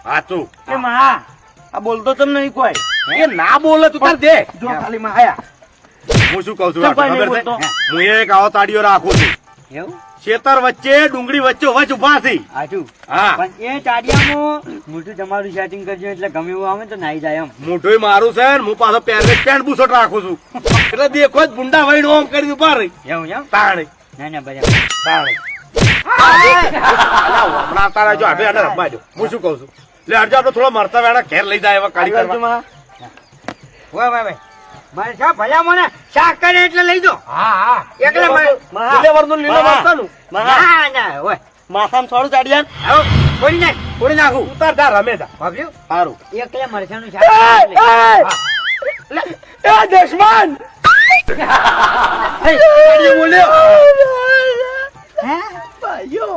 હાચું એ માં આ બોલતો તમને નહીં કોઈ એ ના બોલે તું તાર દે જો ખાલી માં આયા હું શું કહું છું તો કોઈ નહીં ખબર છે બોલતો. હું એક આવો તાળીઓ રાખું છું એવું ખેતર વચ્ચે ડુંગળી વચ્ચે વચ ઉભા છે હાચું હા પણ એ ચાડિયામાં મોટું તમારું સેટિંગ કરજો એટલે ગમે એવું આવે તો નાઈ જાય એમ મોઢું મારું છે ને હું પાછો પેન્ટ બુશર્ટ રાખું છું એટલે દેખો જ ભૂંડા વહીને ઓમ કરીને ઉભા રહી એવું એમ તાણે ના ના બરાબર તાણે હમણાં તારા જો આટલે આટલે રમવા દો હું શું કહું છું એટલે અડજો આપણે થોડો મરતા વેળા ઘેર લઈ જાય એવા કાઢી કરવા વાહ વાહ ભાઈ મારે શા ભલા મને શાક કરે એટલે લઈ દો હા હા એકલા લીલેવરનું લીલો મરચાનું. ના ના ઓય માથામાં છોડું ચાડિયા આવો ફોડી નાખું ઉતાર જા રમે જા ભાભલ્યું સારું એકલા મરચાનું શાક એ દુશ્મન બોલ્યો હે ભાઈઓ